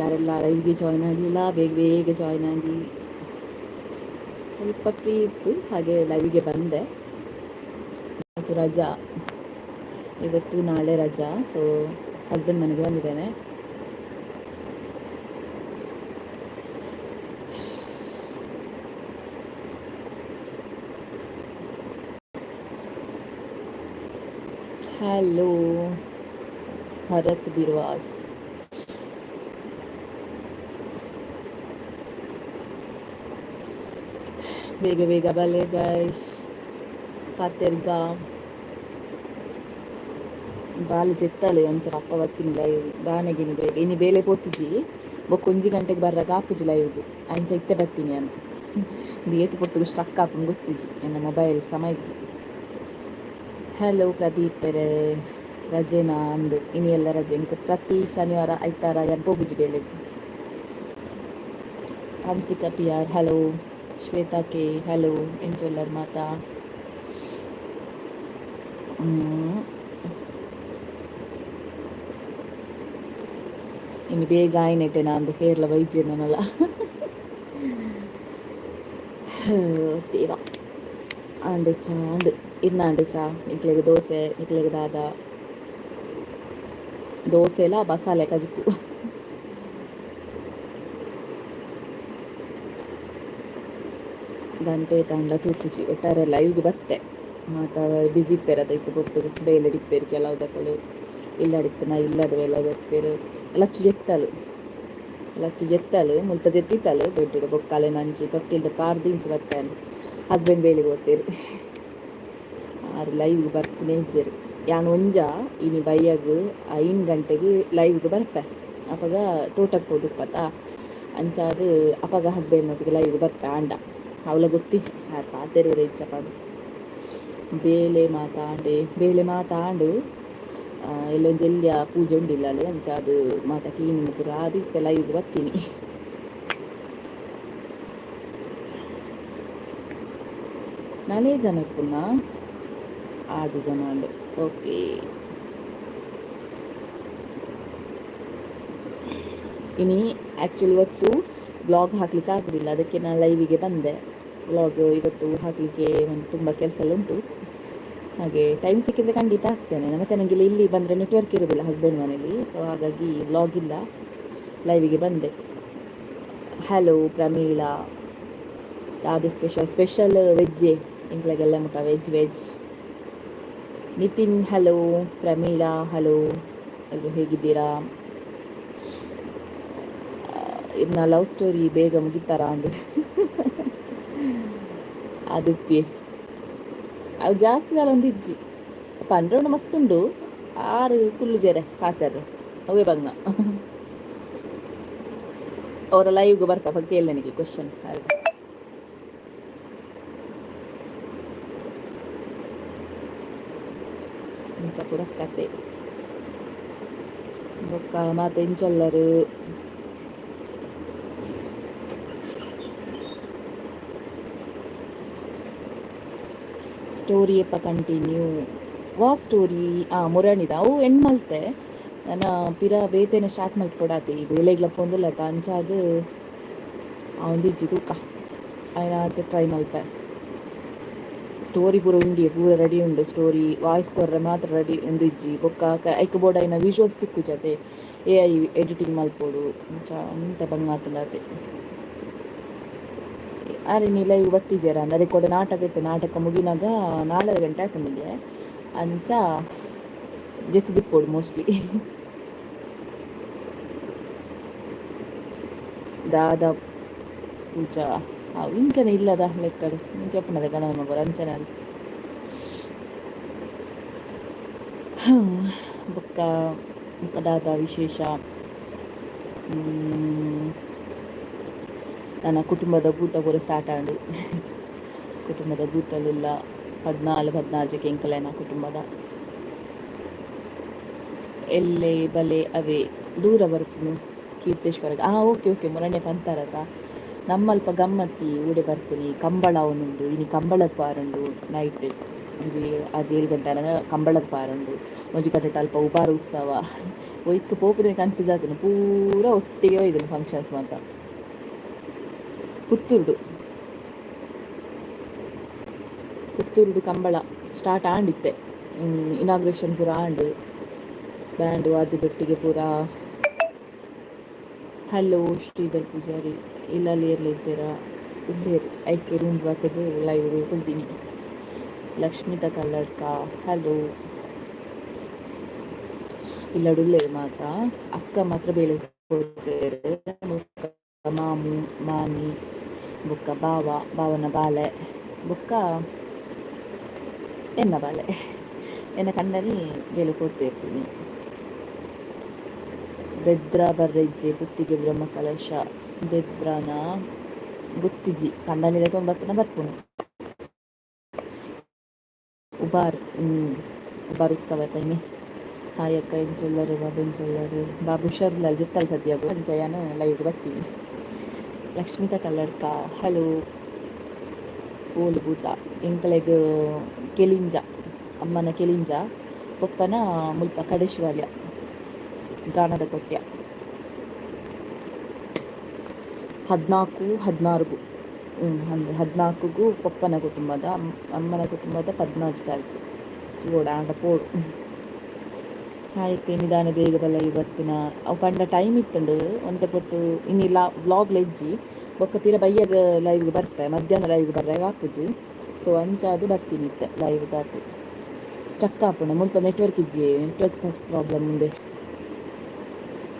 ಯಾರೆಲ್ಲ ಲೈವ್ಗೆ ಜಾಯ್ನ್ ಆಗಲಿಲ್ಲ ಬೇಗ ಬೇಗ ಜಾಯ್ನ್ ಆಗಿ. ಸ್ವಲ್ಪ ಫ್ರೀ ಇತ್ತು ಹಾಗೆ ಲೈವ್ಗೆ ಬಂದೆ. ಇವತ್ತು ರಜಾ, ಇವತ್ತು ನಾಳೆ ರಜಾ. ಸೊ ಹಸ್ಬೆಂಡ್ ಮನೆಗೆ ಬಂದಿದ್ದೇನೆ. ಹಲೋ ಭರತ್ ಬಿರ್ವಾಸ್. ಬೇಗ ಬೇಗ ಬಲೆ ಗೈಸ್. ಪಾತೆರ್ಗ ಬಾಲ್ ಜೆತ್ತಲೆ ಒಂಚರ ಅಪ್ಪ ಬತ್ತಿನ ಲೈವ್ ದಾನೆಗಿನ ಬೇಗ ಇನಿ ಬೇಲೆ ಪೋತಿಜಿ ಬೊಕ್ಕ 1 ಗಂಟೆಗೆ ಬರ್ರಾಗ ಆಪುಜಿ ಲೈವ್ಗೆ ಅಂಚ ಇತ್ತೆ ಬತ್ತೀನಿ ನಾನು. ಏತು ಪೊರ್ತುಗು ಸ್ಟ್ರಕ್ ಆಪುಂಡು ಗೊತ್ತಿಜಿ ನನ್ನ ಮೊಬೈಲ್ ಸಮಯಜ್ಜಿ. ಹಲೋ ಪ್ರದೀಪ್ ಪೆರೆ ರಜೆನಾ ಅಂದು ಇನಿ ಎಲ್ಲ ರಜೆ ಇಂಕ ಪ್ರತಿ ಶನಿವಾರ ಐತಾರ ಏನು ಪೋಬುಜಿ ಬೇಲೆಗೆ. Hansika P R hello. Shweta K hello. ಎಂಚೊಲ್ಲರ್ ಮಾತಾ. ಇನ್ನು ಬೇಗ ಆಯ್ನೆಟ್ಟೆ ನಾನು ಹೇರ್ಲ ವೈದ್ಯನಲ್ಲ ದೇವ. ಆಂಡೆ ಚಾ ಅಂಡು ಇನ್ನಾಂಡೆ ಚಾ ನಿಕ್ಲೆಗೆ ದೋಸೆ ನಿಕ್ಲೆಗೆ ದಾದ ದೋಸೆಲ ಬಸಾಲೆ ಕಜಿಪು. ಗಂಟೆ ತಂಡ ತೂಚುಚಿ ಒಟ್ಟಾರೆ ಲೈವ್ಗೆ ಬತ್ತೆ ಮಾತಾ ಬಿಸಿ ಇಪ್ಪೇರು ಅದಕ್ಕೆ ಗೊತ್ತು ಬೇಲೆ ಡಿಪ್ಪೇರು ಕೆಲವುದಕ್ಕಲು ಇಲ್ಲಡಿತ್ತನ ಇಲ್ಲದ ಬೇಲೆ ದಪ್ಪೇರು ಲಚ್ಚು ಜೆತ್ತಲು ಮುಲ್ಪ ಜೆತ್ತಿತ್ತಲು ದೊಡ್ಡ ಬೊಕ್ಕಾಲೆ ನಂಚಿ ತೊಟ್ಟಿಲ್ದ ಪಾರ್ದಿಂಚಿ ಬತ್ತಾನೆ. ಹಸ್ಬೆಂಡ್ ಬೇಲಿಗೆ ಹೋಗ್ತೇರು ಆರು ಲೈವ್ಗೆ ಬರ್ಪುನೇಜ್ಜರು. ಯಾನು ಒಂಜ ಇನಿ ಬೈಯಾಗ 5 ಗಂಟೆಗೆ ಲೈವ್ಗೆ ಬರ್ಪೆ ಅಪಗ ತೋಟಕ್ಕೆ ಹೋದುಪ್ಪತ್ತ ಅಂಚಾದು ಅಪಗ ಹಸ್ಬೆಂಡ್ನೊಟ್ಟಿಗೆ ಲೈವ್ಗೆ ಬರ್ಪೆ ಆಂಡ ಅವಳ ಗೊತ್ತಿಜಿ ಯಾರು ಪಾತೆರು ಇಚ್ಚಪಾಡು ಬೇಲೆ ಮಾತಾಂಡು ಎಲ್ಲೊಂದು ಜಲ್ಯ ಪೂಜೆ ಉಂಡಿಲ್ಲ ಅಲ್ಲಿ ಅಂಚಾದು ಮಾತ ಕ್ಲೀನಿಂಗ್ ಪೂರ ಆದಿತ್ತೆ ಲೈವ್ಗೆ ಬರ್ತೀನಿ. ನಾನೇ ಜನ ಪುನಃ 6 ಜನ ಅಂಡೆ ಓಕೆ. ಇನಿ ಆ್ಯಕ್ಚುಲಿ ಇವತ್ತು ವ್ಲಾಗ್ ಹಾಕ್ಲಿಕ್ಕೆ ಆಗೋದಿಲ್ಲ, ಅದಕ್ಕೆ ನಾನು ಲೈವಿಗೆ ಬಂದೆ. ವ್ಲಾಗ್ ಇವತ್ತು ಹಾಕಲಿಕ್ಕೆ ಒಂದು ತುಂಬ ಕೆಲಸ ಎಲ್ಲ ಉಂಟು, ಹಾಗೆ ಟೈಮ್ ಸಿಕ್ಕಿದ್ರೆ ಖಂಡಿತ ಹಾಕ್ತೇನೆ. ಮತ್ತು ನನಗೆ ಇಲ್ಲಿ ಬಂದರೆ ನೆಟ್ವರ್ಕ್ ಇರೋದಿಲ್ಲ ಹಸ್ಬೆಂಡ್ ಮನೇಲಿ, ಸೊ ಹಾಗಾಗಿ ವ್ಲಾಗ್ ಇಲ್ಲ, ಲೈವಿಗೆ ಬಂದೆ. ಹಲೋ ಪ್ರಮೀಳಾ. ಯಾವುದೇ ಸ್ಪೆಷಲ್ ವೆಜ್ಜೇ ಇಂಗ್ಲಾಗೆಲ್ಲ ಮುಟ veg. Nitin hello. Pramila hello. ಎಲ್ಲರೂ ಹೇಗಿದ್ದೀರಾ? ಇನ್ನು ಲವ್ ಸ್ಟೋರಿ ಬೇಗ ಮುಗಿತಾರ ಅಂದು ಅದಕ್ಕೆ ಅವು ಜಾಸ್ತಿ ಕಾಲ ಒಂದು ಇಜ್ಜಿ ಪಂಡ್ರೌಂಡ್ ಮಸ್ತುಂಡು 6 ಕುಲ್ಲು ಜೆರೆ ಪಾತಾರೆ ಅವೇ ಬಂಗ ಅವರ ಲೈವ್ಗೆ ಬರ್ಪ ಕೇಳಿ ನನಗೆ ಕ್ವಶನ್ ಇಂಚ ಪೂರ ಕತೆ ಬೊಕ್ಕ ಮಾತು ಇಂಚಲ್ಲರು ಸ್ಟೋರಿ ಎಪ್ಪ ಕಂಟಿನ್ಯೂ ವಾ ಸ್ಟೋರಿ ಮುರಣಿದ ಅವು ಎಂಡ್ ಮಲ್ತೆ ನಾನು ಪಿರ ಬೇತೇನೆ ಸ್ಟಾರ್ಟ್ ಮಲ್ತು ಕೊಡಾತಿ ಬೇಲೆಗ್ಲ ಪೊಂದುಲ್ಲತ್ತ ಅಂಚಾದು ಅವನು ಇಜ್ಜಿ ತೂಕ ಅಯ್ಯನಾತು ಟ್ರೈ ಮಲ್ಪೆ. ಸ್ಟೋರಿ ಪೂರ ಉಂಡಿ ಪೂರ ರೆಡಿ ಉಂಡು, ಸ್ಟೋರಿ ವಾಯ್ಸ್ ಕೊರ್ರೆ ಮಾತ್ರ ರೆಡಿ ಒಂದು ಇಜ್ಜಿ ಬೊಕ್ಕ ಐಕ್ ಬೋರ್ಡ್ ಐನ ವಿಜುವಲ್ಸ್ ತಿಕ್ಕುಜತೆ AI ಎಡಿಟಿಂಗ್ ಮಲ್ಪೋಡು ಅಂಚ ಬಂಗಾತಲತೆ. ಅರೆ ನೀ ಲೈವ್ ಬತ್ತಿಜೇರ ಅಂದ ಅದೇ ಕೂಡ ನಾಟಕ ಇತ್ತು, ನಾಟಕ ಮುಗಿನಾಗ 4 ಗಂಟೆ ಆಯ್ತು ನಿಮಗೆ ಅಂಚ ಜೆತ್ತು ದಿಪ್ಪೋಡು ಮೋಸ್ಟ್ಲಿ ದಾದ ಪೂಜಾ ಇಂಚನೆ ಇಲ್ಲದ ಲೆಕ್ಕಡು ಇಂಚಪ್ಪನದ ಗಣನ ಮಗರು ಅಂಚನೆ ಅದು ಬೊಕ್ಕ ದಾದ ವಿಶೇಷ. ನನ್ನ ಕುಟುಂಬದ ಭೂತ ಕೂಡ ಸ್ಟಾರ್ಟ್ ಆಂಡು ಕುಟುಂಬದ ಭೂತಲೆಲ್ಲ 14 ಕೆಂಕಲೇನ ಕುಟುಂಬದ ಎಲ್ಲೇ ಬಲೆ ಅವೇ ದೂರ ಬರ್ಪುನು ಕೀರ್ತೇಶ್ವರಗೆ ಓಕೆ ಮೊರಣ್ಯ ಪಂತಾರತ ನಮ್ಮಲ್ಪ ಗಮ್ಮತ್ತಿ ಊಡೆ ಬರ್ಪುನಿ ಕಂಬಳ ಅವನುಂಡು ಇನಿ ಕಂಬಳದ ಪಾರುಂಡು ನೈಟ್ 6 ಗಂಟೆ ಕಂಬಳದ ಪಾರುಂಡು ಒಂಜಿ ಕಟ್ಟೆ ಅಲ್ಪ ಉಪಾರ ಉತ್ಸವ ಒಯ್ಕ್ ಪೋಪುದೇ ಕನ್ಫ್ಯೂಸ್ ಆಗ್ತೀನಿ ಪೂರ ಒಟ್ಟಿಗೆ ಒಯ್ದನು ಫಂಕ್ಷನ್ಸ್ ಮಾತ ಪುತ್ತೂರುಡು ಕಂಬಳ ಸ್ಟಾರ್ಟ್ ಆಂಡಿತ್ತೆ ಇನಾಗ್ರೇಷನ್ ಪೂರ ಆಂಡು ಬ್ಯಾಂಡು ಅದೊಟ್ಟಿಗೆ ಪೂರ ಹಲೋ ಶ್ರೀಧರ್ ಪೂಜಾರಿ ಇಲ್ಲಲ್ಲಿ ಇರ್ಲಿಜ್ಜರ ಇಲ್ಲೇರು ಐಕೆ ರೂಮ್ ಬರ್ತದೆ ಲೈವ್ ಕೊಡ್ತೀನಿ ಲಕ್ಷ್ಮಿತಾ ಕಲ್ಲಡ್ಕ ಹಲೋ ಇಲ್ಲಡುಲ್ಲೇರು ಮಾತ ಅಕ್ಕ ಮಾತ್ರ ಬೇಲೆ ಕೊಡ್ತೇವೆ ಮಾಮು ಮಾಮಿ ಬುಕ್ಕ ಬಾವನ ಬಾಲೆ ಬುಕ್ಕ ಎನ್ನ ಬಾಲೆ ಎನ್ನ ಕಂಡನಿ ಬೇಲೆ ಕೊಡ್ತಿರ್ತೀನಿ ಬೆದ್ರ ಬರ್ರೆಜ್ಜೆ ಪುತ್ತಿಗೆ ಬ್ರಹ್ಮ ಕಲಶ ಬೆದ್ರನ ಗುತ್ತಿಜಿ ಕಂಡನಿಲೆ ತೊಂದು ಬರ್ಪುನು ಉಬಾರ್ ಉತ್ಸವ ಟೈಮೆ ಹಾಯಕ್ಕ ಎಂಚೊಲ್ಲರು ಬಾಬು ಎಂಚೊಲ್ಲರು ಬಾಬು ಹುಷಾರಿಲ್ಲ ಜುತ್ತಲ್ ಸದ್ಯ ಅಂಚಯ್ಯನ ಲೈವ್ ಬರ್ತೀನಿ ಲಕ್ಷ್ಮಿತಾ ಕಲ್ಲಡ್ಕ ಹಲೋ ಓಲು ಭೂತ ಎಂಕಲೆಗ್ ಕೆಲಿಂಜ ಅಮ್ಮನ ಕೆಲಿಂಜ ಪಪ್ಪನ ಮುಲ್ಪ ಕಡೇಶ್ವರ್ಯ ಗಾನದ ಕೊಟ್ಯ 14-16 ಅಂದರೆ 14ಗೂ ಪಪ್ಪನ ಕುಟುಂಬದ ಅಮ್ಮನ ಕುಟುಂಬದ 14 ತಾರೀಕು ಓಡ ಆಂಡ ಪೋಡು ಹಾಯಕ್ಕೆ ನಿಧಾನ ಬೇಗ ಬಲ್ಲ ಇವತ್ತಿನ ಅವು ಪಂಡ ಟೈಮ್ ಇತ್ತಂಡು ಒಂತೆ ಪೊತ್ತು ಇನ್ನಿಲ್ಲ ವ್ಲಾಗ್ ಲೆಜ್ಜಿ ಬೊಕ್ಕ ತೀರ ಬೈಯಾಗ ಲೈವ್ಗೆ ಬರ್ತಾರೆ ಮಧ್ಯಾಹ್ನ ಲೈವ್ಗೆ ಬರ್ರಾಗ ಹಾಕುಜಿ ಸೊ ಅಂಚಾದು ಬರ್ತೀನಿ ಇತ್ತೆ ಲೈವ್ಗೆ ಹಾಕಿ ಸ್ಟಕ್ ಹಾಕೋಣ ಮುಲ್ಪ ನೆಟ್ವರ್ಕ್ ಮಸ್ತ್ ಪ್ರಾಬ್ಲಮ್ ಮುಂದೆ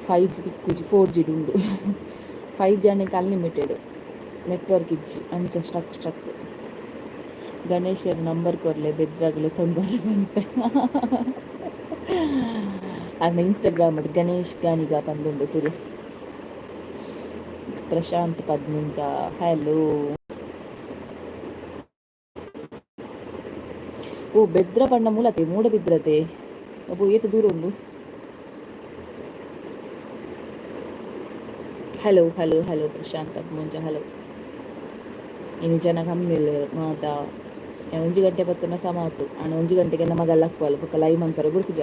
5G ತಿಕ್ಕುಜಿ 4G ಉಂಡು 5G ಅನ್ನಕ್ಕೆ ಅನ್ಲಿಮಿಟೆಡ್ ನೆಟ್ವರ್ಕ್ ಇಜ್ಜಿ ಅಂಚ ಸ್ಟಕ್ ಗಣೇಶರ ನಂಬರ್ ಕೊರಲೆ ಬೆದ್ರಾಗಲೆ ತೊಂದರೆ ಬಂತೆ ಅನ್ನ ಇನ್ಸ್ಟಾಗ್ರಾಮ್ ಗಣೇಶ್ ಗಾಣಿಗ ಬಂದುಂಡು ತುರಿ ಪ್ರಶಾಂತ್ ಪದ್ಮುಂಜ ಹಲೋ ಓ ಬೆದ್ರ ಪಂಡ ಮೂಲತೆ ಮೂಡ ಬಿದ್ರತೆ ಅಬ್ಬು ಏತು ದೂರ ಉಂಡು hello hello hello Prashanth Padmunja hello ಇನ್ನು ಜನ ಕಮ್ಮಿ ಮಾತ 1 ಗಂಟೆ ಪತ್ತನ ಸಮಾತು ಅಣ್ಣ 1 ಗಂಟೆಗೆ ನಮಗೆಲ್ಲ ಹಾಕುವಲ್ಲ ಬುಕ್ಕ ಲೈವ್ ಅಂತಾರೆ ಗುರುಕುಜ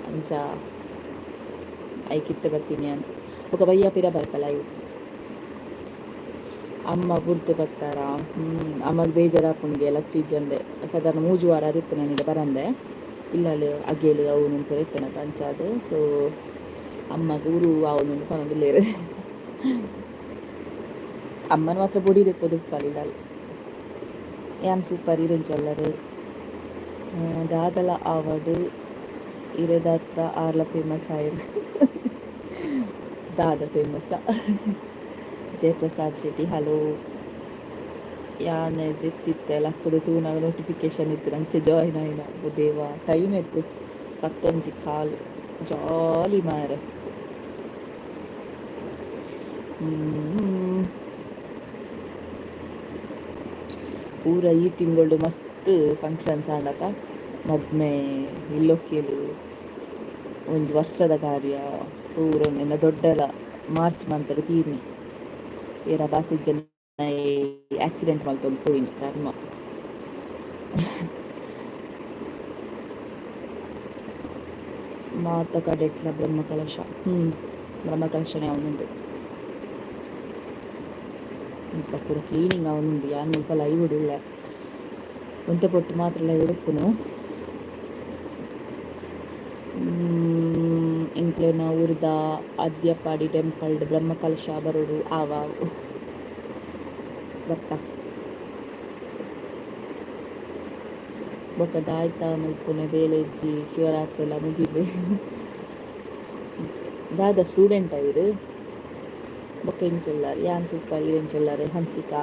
ಅಂಚ ಐಕಿತ್ತೆ ಬರ್ತೀನಿ ಅಂತ ಬುಕ್ಕ ಬಯ್ಯ ಪಿರ ಬರ್ಪ ಲೈವ್ ಅಮ್ಮ ಬುರ್ತು ಬರ್ತಾರ ಅಮ್ಮಗೆ ಬೇಜಾರಾಪುಣಿಗೆ ಲಚ್ಚಿಜ್ಜಂದೆ ಸಾಧಾರಣ 3 ವಾರ ಅದಿತ್ತು ನನಗೆ ಬರಂದೆ ಇಲ್ಲಲ್ಲಿ ಅಗೇಲು ಅವನು ಇರ್ತೇನೆ ಅಂಚಾದು ಸೊ ಅಮ್ಮಗೆ ಊರು ಅವನು ಪನದಿಲ್ಲೇರು ಅಮ್ಮನ ಮಾತ್ರ ಬೊಡಿ ತೆಪ್ಪದು ಉಪ್ಪಲ್ಲ ಯಾನ್ ಸೂಪರ್ ಇರೆಂಚೊಲ್ಲರು ದಾದಲ ಆವಡು ಇರೆದತ್ರ ಆರ್ಲ ಫೇಮಸ್ ಆಯಿರು ದಾದ ಫೇಮಸ್ ಜಯಪ್ರಸಾದ್ ಶೆಟ್ಟಿ ಹಲೋ ಯಾನೆ ಜೆತ್ತಿತ್ತೆ ಲಕ್ಕದ ತೂನಾಗ ನೋಟಿಫಿಕೇಶನ್ ಇತ್ತು ನಂಚೆ ಜಾಯಿನ್ ಆಯ್ನ ದೇವ ಟೈಮ್ ಎತ್ತು 11 ಕಾಲು ಜಾಲಿ ಮಾರೆ ಪೂರ ಈ ತಿಂಗಳು ಮಸ್ತ್ ಫಂಕ್ಷನ್ಸ್ ಆಂಡತ ಮದ್ಮೆ ಇಲ್ಲೊಕ್ಕೇಲು ಒಂಜಿ ವರ್ಷದ ಕಾರ್ಯ ಪೂರ ನಿನ್ನ ದೊಡ್ಡಲ ಮಾರ್ಚ್ ಮಂತಡ್ ತೀರ್ನಿ ಏರ ಬಾಸಿಜ್ಜ ಆಕ್ಸಿಡೆಂಟ್ ಮಲ್ತೊಂದು ಪೋಯಿನಿ ಕರ್ಮ ಮಾತ ಕಡೆಟ್ಲ ಬ್ರಹ್ಮಕಲಶ ಬ್ರಹ್ಮಕಲಶನೇ ಅವನುಂಡು ಮುಲ್ಪ ಪೂರ ಕ್ಲೀನಿಂಗ್ ಅವನುಂಡು ಯಾನ್ ಮುಲ್ಪ ಲೈವ್ ಇಡಿಲ್ಲ ಒಂತೆ ಪೊಟ್ಟು ಮಾತ್ರ ಲೈವ್ ಇಡುಪ್ಪುನು ಇಂಕ್ಲೆನ ಊರ್ದ ಅದ್ಯಪಾಡಿ ಟೆಂಪಲ್ಡ್ ಬ್ರಹ್ಮಕಲಶ ಬರೋಡು ಆವಾವು ಬರ್ತಾ ಬೊಕ್ಕ ದಾಯ್ತ ಮಲ್ಪುನೆ ಬೇಲೆಜ್ಜಿ ಶಿವರಾತ್ರಿ ಎಲ್ಲ ಮುಗಿದು ದಾದ ಸ್ಟೂಡೆಂಟ್ ಆಯಿರು ಬೊಕ್ಕ ಇಂಚೊಲ್ಲಾರು ಯಾನ್ ಸೂಪರ್ ಇರೆಂಚೊಲ್ಲಾರು ಹನ್ಸಿಕಾ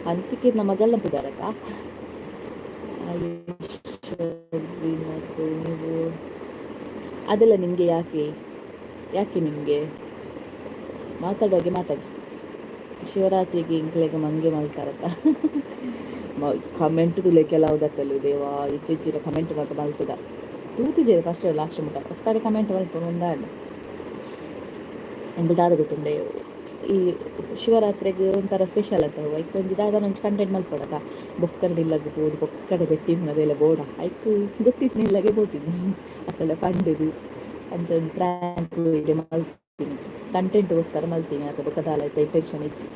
ಹನ್ಸಿಕಿರ್ ನಮಗೆಲ್ಲ ಬುದಾರಕ್ಕ ನೀವು ಅದೆಲ್ಲ ನಿಮಗೆ ಯಾಕೆ ನಿಮಗೆ ಮಾತಾಡುವಾಗೆ ಮಾತಾಡಿ ಶಿವರಾತ್ರಿಗೆ ಇಂಕ್ಲೆಗೆ ಮಂಗೆ ಮಲ್ತಾರತ್ತ ಕಮೆಂಟ್ ತುಲೆ ಕೆಲವುದಕ್ಕಲ್ಲೂ ದೇವಾ ಇಚ್ಚಿರ ಕಮೆಂಟ್ ಮಾತ್ರ ಮಲ್ತದ ತೂತಿಜೇರಿ ಫಸ್ಟ್ ಲಾಸ್ಟ್ ಮುಟ ಒಟ್ಟಾರೆ ಕಮೆಂಟ್ ಮಲ್ಪು ಒಂದಾಡ ಎಂದು ದಾದ ಗೊತ್ತುಂಡೆ ಈ ಶಿವರಾತ್ರಿಗೆ ಒಂಥರ ಸ್ಪೆಷಲ್ ಆಗ್ತವೆ ಐಕ್ ಒಂಜಿ ದಾದ ಒಂಜಿ ಕಂಟೆಂಟ್ ಮಲ್ಪಡಕ ಬೊಕ್ಕಡೆ ಇಲ್ಲಗೆ ಬೋದು ಬೊಕ್ಕಡೆ ಬೆಟ್ಟಿನ ಬೇಲೆ ಬೋಡ ಐಕ್ ಗೊತ್ತಿತ್ತು ಇಲ್ಲಗೆ ಬೋತಿದ್ದೆ ಅಕ್ಕಲ್ಲ ಪಂಡದು ಅಂಚ ಒಂದು ಪ್ರ್ಯಾಂಕ್ ವಿಡಿಯೋ ಮಲ್ತೀನಿ ಕಂಟೆಂಟ್ಗೋಸ್ಕರ ಮಲ್ತೀನಿ ಅಥವಾ ಬೊಕ್ಕದಾಲ ಆಯ್ತು ಇಂಟೆನ್ಷನ್ ಇಚ್ಚಿ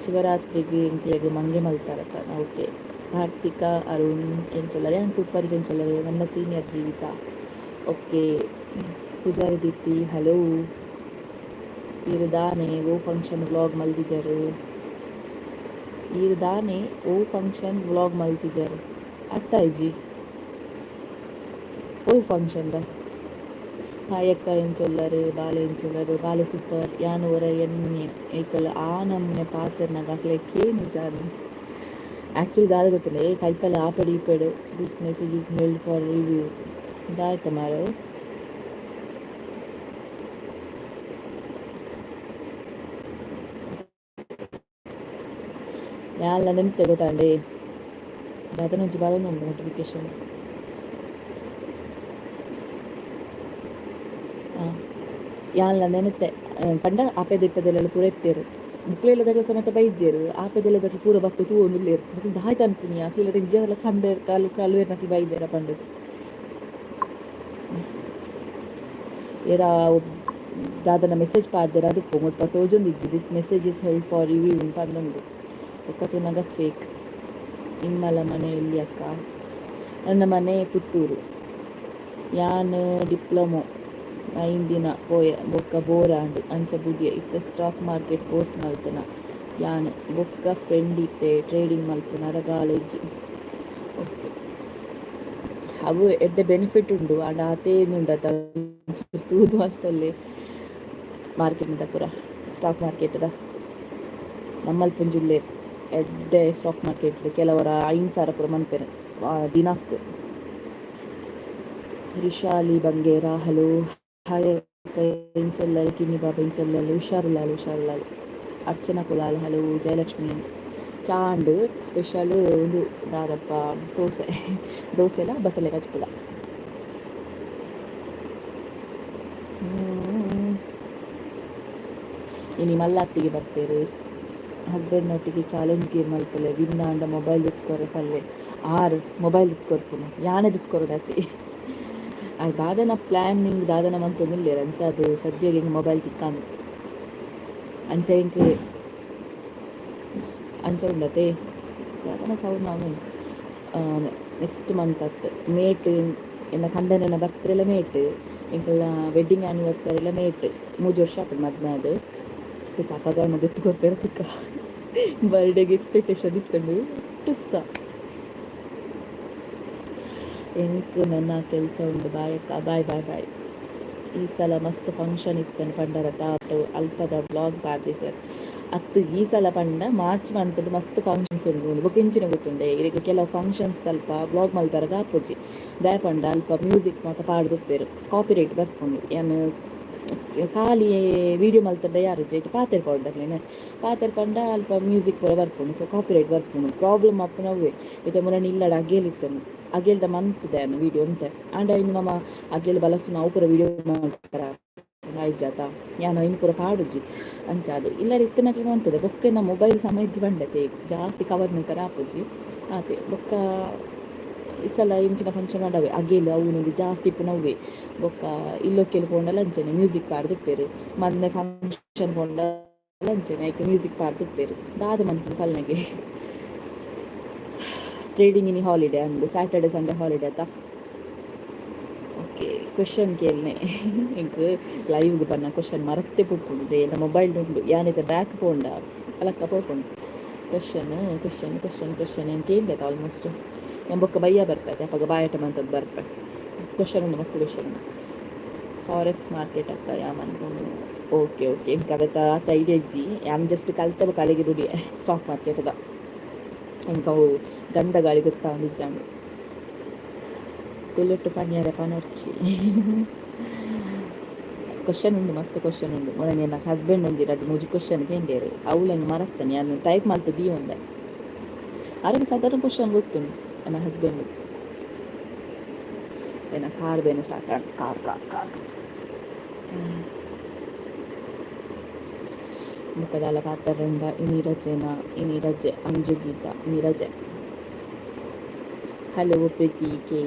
ಶಿವರಾತ್ರಿಗೆ ಇಂಕ್ಲೆಗೆ ಮಂಗೆ ಮಲ್ತಾರತ್ತ ಓಕೆ ಕಾರ್ತಿಕ ಅರುಣ್ ಎಂಚೊಲ್ಲರೆ ನಾನು ಸೂಪರ್ ಎಂಚೊಲ್ಲರೆ ನನ್ನ ಸೀನಿಯರ್ ಜೀವಿತ ಓಕೆ ಪೂಜಾರಿ ದೀಪ್ತಿ ಹಲೋ ಈರ್ದಾನೆ ಓ ಫಂಕ್ಷನ್ ವ್ಲಾಗ್ ಮಲ್ದಿಜರು ಈರ್ದಾನೆ ಓ ಫಂಕ್ಷನ್ ವ್ಲಾಗ್ ಮಲ್ತಿಜರು ಅರ್ಥ ಐಜಿ ಓ ಫಂಕ್ಷನ್ದ ಕಾಯಕ್ಕ ಎಂಚೊಲ್ಲರು ಬಾಲೆ ಎಂಚೊಲ್ಲರು ಬಾಲೆ ಸೂಪರ್ ಯಾನೂರ ಎಣ್ಣೆ ಏಕಲ್ಲ ಆ ನಮ್ಮನೆ ಪಾತ್ರನಾಗ ಹಾಕ್ಲಿಕ್ಕೇನು ಜಾರಿ ಆ್ಯಕ್ಚುಲಿ ದಾದ ಗೊತ್ತಿಲ್ಲ ಕೈತಲ್ಲ ಆಪೆಡು ಈಪೆಡು this message is held for review ಇದಾಯ್ತ ಮಾರು ಯಾಲ್ಲ ನೆನಪೆ ಗೊತ್ತಾಂಡೆ ಜಾತ నుంచి ಬರೋನು ನೋಟಿಫಿಕೇಶನ್ ಯಾಲ್ಲ ನೆನತ್ತೆ ಪಂಡ ಆಪೆದಿಪ್ಪದೆಲ್ಲ ಪೂರ ಎತ್ತೇರು ಮುಕ್ಳೆಲ್ಲದಾಗ ಸಮೇತ ಬೈಜ್ಜೇರು ಆಪೆದೆಲ್ಲದಕ್ಕೆ ಪೂರ ಬತ್ತು ತೂ ಒಂದುಲ್ಲೇರು ಮತ್ತೆ ದಾಯ್ತು ಅನ್ಪುನಿ ಅಕ್ಲೆಲ್ಲ ನಿಜವೆಲ್ಲ ಕಂಡೇರು ಕಾಲು ಕಾಲು ಏರ್ನಕ್ಲಿ ಬೈದೇರ ಪಂಡದು ಏರ ದಾದನ ಮೆಸೇಜ್ ಪಾಡ್ದೇರ ಅದಕ್ಕೂ ಮುಟ್ಟ ತೋಜೊಂದು ಇಜ್ಜಿ this message is held for review ಪಂದೊಂದು ಒಕ್ಕತು ನಗ ಫೇಕ್ ನಿಮ್ಮಲ ಮನೆ ಎಲ್ಲಿ ಅಕ್ಕ ನನ್ನ ಮನೆ ಪುತ್ತೂರು ಯಾನ್ ಡಿಪ್ಲೊಮೊ 9 ದಿನ ಪೋಯ ಬೊಕ್ಕ ಬೋರಾಂಡ್ ಅಂಚ ಬುಡಿಯ ಇತ್ತ ಸ್ಟಾಕ್ ಮಾರ್ಕೆಟ್ ಕೋರ್ಸ್ ಮಲ್ತನ ಯಾನ್ ಬೊಕ್ಕ ಫ್ರೆಂಡ್ ಇತ್ತೆ ಟ್ರೇಡಿಂಗ್ ಮಲ್ಪುನ ಅರ ಕಾಲೇಜ್ ಓಕೆ ಅವು ಎಡ್ಡೆ ಬೆನಿಫಿಟ್ ಉಂಡು ಆಂಡ ಆತೇನುಂಡತ ತೂದು ಅಂತಲ್ಲಿ ಮಾರ್ಕೆಟ್ದ ಪೂರ ಸ್ಟಾಕ್ ಮಾರ್ಕೆಟ್ದ ನಮ್ಮಲ್ಲಿ ಪುಂಜುಲ್ಲೇರು ಎಡ್ಡೆ ಸ್ಟಾಕ್ ಮಾರ್ಕೆಟ್ ಕೆಲವರ 5,000 ಪೂರ ಮನ್ಪೆರು ದಿನಕ್ಕೆ ರಿಶಾಲಿ ಬಂಗೇರ ಹಲೋ ಹಾಯ್ ಇಂಚಲ್ಲಲ್ ಕಿನ್ನಿ ಬಾಬಾ ಇಂಚಲ್ಲಲ್ ಹುಷಾರುಲಾಲ್ ಅರ್ಚನಾ ಕುಲಾಲ್ ಹಲೋ ಜಯಲಕ್ಷ್ಮಿ ಚಾಂಡ್ ಸ್ಪೆಷಲ್ ಒಂದು ದಾದಪ್ಪ ದೋಸೆಲ ಬಸಳೆ ಕಚ್ಪುಲ ಇನಿ ಮಲ್ಲತ್ತಿಗೆ ಬರ್ತೇರು ಹಸ್ಬೆಂಡ್ನೊಟ್ಟಿಗೆ ಚಾಲೆಂಜ್ ಗೇಮ್ ಮಲ್ಪಲೆ ವಿನ್ನ ಅಂಡ ಮೊಬೈಲ್ ಎತ್ಕೊರೆ ಪಲ್ಲೆ ಮೊಬೈಲ್ ಎತ್ಕೊರ್ಪುನು ಯಾಣೆದು ಎತ್ಕೊರೋಡತಿ ಅದು ದಾದನ ಪ್ಲ್ಯಾನಿಂಗ್ ದಾದನ ಮಂತೊಂದಿಲ್ಲೇರು ಅಂಚ ಅದು ಸದ್ಯಗೆ ಹಿಂಗೆ ಮೊಬೈಲ್ ತಿಕ್ಕಾನು ಅಂಚ ಹಿಂಗೆ ಅಂಚ ಉಂಡತೆ ದಾದನ ಸೌಂಡ್ ನಾನು ನೆಕ್ಸ್ಟ್ ಮಂತ್ ಅತ್ತು ಮೇಟ್ ಎನ್ನ ಕಂಡನ ಬರ್ತ್ರೆಲ್ಲ ಮೇಟ್ ಇಂಕೆಲ್ಲ ವೆಡ್ಡಿಂಗ್ ಆ್ಯನಿವರ್ಸರಿ ಎಲ್ಲ ಮೇಟ್ 3 ವರ್ಷ ಆತದ ಮದ್ನಾದು ಪಾಪಗಣ್ಣ ಎತ್ಕೊರ್ಪೇರ ತಿಕ್ಕ ಬರ್ಡೇಗೆ ಎಕ್ಸ್ಪೆಕ್ಟೇಷನ್ ಇತ್ತಂಡು ಟುಸ್ಸ ಎಂಕ್ ನನ್ನ ಕೆಲಸ ಉಂಡು ಬಾಯಕ್ಕ ಬಾಯ್ ಈ ಸಲ ಮಸ್ತ್ ಫಂಕ್ಷನ್ ಇತ್ತನು ಪಂಡರ ತಾಟು ಅಲ್ಪದ ಬ್ಲಾಗ್ ಪಾಡ್ದೆ ಸರ್ ಅತ್ತು ಈ ಸಲ ಪಂಡ ಮಾರ್ಚ್ ಮಂತ್ ಮಸ್ತ್ ಫಂಕ್ಷನ್ಸ್ ಉಂಡು ಬೊಕೆಂಚಿನ ಗೊತ್ತುಂಡೆ ಈಗ ಕೆಲವು ಫಂಕ್ಷನ್ಸ್ ತಲ್ಪ ಬ್ಲಾಗ್ ಮಲ್ಪರಗ ಆಪೋಜಿ ದಯ ಪಂಡ ಅಲ್ಪ ಮ್ಯೂಸಿಕ್ ಮಾತ ಪಾಡ್ದುಪ್ಪೇರು ಕಾಪಿರೈಟ್ ಬರ್ಕೊಂಡು ಏನು ಖಾಲಿ ವೀಡಿಯೋ ಮಲ್ತಂಡ ಯಾರು ಜೈಟ್ ಪಾತೆರ್ ಪೌಡರ್ಲೇನೆ ಪಾತೆರ್ ಪಂಡ ಅಲ್ಪ ಮ್ಯೂಸಿಕ್ ಪೂರ ಬರ್ಪುಂಡು ಸೊ ಕಾಪಿರೈಟ್ ಬರ್ಪುಂಡು ಪ್ರಾಬ್ಲಮ್ ಅಪ್ಪನವೇ ಇದು ಮುರಣ ಇಲ್ಲಡ ಅಗೇಲಿತ್ತನು ಅಗೇಲ್ದ ಮಂತ್ದೆ ವೀಡಿಯೋ ಅಂತೆ ಆಂಡ ಇನ್ನು ನಮ್ಮ ಅಗೇಲ್ ಬಲಸು ನಾವು ಪೂರ ವೀಡಿಯೋ ಮಾಡ್ತಾರ ಆಯ್ಜಾತ ಯಾನು ಇನ್ನು ಪೂರ ಪಾಡುಜಿ ಅಂಚಾದು ಇಲ್ಲಡ ಇತ್ತನಕ್ಲಿಗೆ ಅಂತದೆ ಬೊಕ್ಕ ನಮ್ಮ ಮೊಬೈಲ್ ಸಮಯಜಿ ಬಂಡತೆ ಜಾಸ್ತಿ ಕವರ್ ನಿಂತರ ಆಪುಜಿ ಆತೆ ಬೊಕ್ಕ ಈ ಸಲ ಇಂಚಿನ ಫಂಕ್ಷನ್ ಮಾಡವೆ ಅಗೇಲು ಅವನಿಗೆ ಜಾಸ್ತಿ ಪುನವೇ ಬೊಕ್ಕ ಇಲ್ಲೊಕ್ಕೆಲ್ಲಿ ಪೋಂಡಲ್ಲ ಅಂಚನೆ ಮ್ಯೂಸಿಕ್ ಪಾಡ್ದುಪ್ಪೇರು ಮೊನ್ನೆ ಫಂಕ್ಷನ್ ಪೋಂಡ ಅಂಚನೆ ಆಯ್ಕೆ ಮ್ಯೂಸಿಕ್ ಪಾಡ್ದುಪ್ಪೇರು ದಾದ ಮನ್ಪು ಪಲ್ನೆಗೆ ಟ್ರೇಡಿಂಗ್ ಇನ್ ಹಾಲಿಡೇ ಅಂದು ಸ್ಯಾಟರ್ಡೆ ಸಂಡೇ ಹಾಲಿಡೇ ಆತ ಓಕೆ ಕ್ವೆಶನ್ ಕೇಳ್ನೆ ಇಂಕ್ ಲೈವ್ಗೆ ಬನ್ನ ಕ್ವೆಶನ್ ಮರತ್ತೆ ಪುಪ್ಪುಂಡೆ ನಮ್ಮ ಮೊಬೈಲ್ ಉಂಡು ಯಾನಿತ ಬ್ಯಾಕ್ ಪೋಂಡ ಅಲಕ್ಕ ಪೋಪುಂಡು ಕ್ವೆಶನ್ ಏನು ಕೇಳಿದೆ ಆಲ್ಮೋಸ್ಟ್ ಎಂಬೊಕ್ಕ ಬಯ್ಯ ಬರ್ಪೈತೆ ಅಪ್ಪಾಗ ಬಾಯಟ ಮಂತದ್ದು ಬರ್ಪೆ ಕ್ವೆಶನ್ ಉಂಡು ಮಸ್ತ್ ಕ್ವೆಶನ್ ಉಂಡು ಫಾರೆಕ್ಸ್ ಮಾರ್ಕೆಟ್ ಅಕ್ಕ ಯಾಮ್ ಅನ್ಕೊಂಡು ಓಕೆ ಕವಿತಾ ಆತ ಐಡಿಯಜ್ಜಿ ಯಾಮ್ ಜಸ್ಟ್ ಕಲ್ತವ ಕಳೆಗೆ ದುಡಿ ಸ್ಟಾಕ್ ಮಾರ್ಕೆಟ್ದ ಇಂಕ ಅವು ಗಂಧ ಗಾಳಿ ಗೊತ್ತಾ ನಿಜಾಂಡು ತುಳುಟ್ಟು ಪನಿಯಾರೆ ಪನೊರ್ಚಿ ಕ್ವಶನ್ ಉಂಡು ಮಸ್ತ್ ಕ್ವಶನ್ ಉಂಡು ಮೊನ್ನೆ ನನ್ನ ಹಸ್ಬೆಂಡ್ ಒಂಜಿ ರಡ್ಡು 3 ಕ್ವಶನ್ ಕೇಂಡೇರು ಅವಳು ಹೆಂಗೆ ಮರತ್ತಾನೆ ನಾನು ಟೈಪ್ ಮಾಡ್ತಿದ್ದೀ ಒಂದೆ ಅವರಿಗೆ ಸಾಧಾರಣ ಕ್ವಶನ್ ಗೊತ್ತುಂಡು ನನ್ನ ಹಸ್ಬೆಂಡ್ ಏನ ಕಾರ್ ಬೇನೆ ಸ್ಟಾರ್ಟ್ ಕಾರ್ ಬುಕ್ಕದಾಲ ಪಾತ್ರರಂಡ ಇನಿ ರಜೆನ ಇನಿ ರಜೆ ಅಂಜು ಗೀತ ಇನಿ ರಜೆ. ಹಲೋ ಪ್ರೀತಿ ಕೆ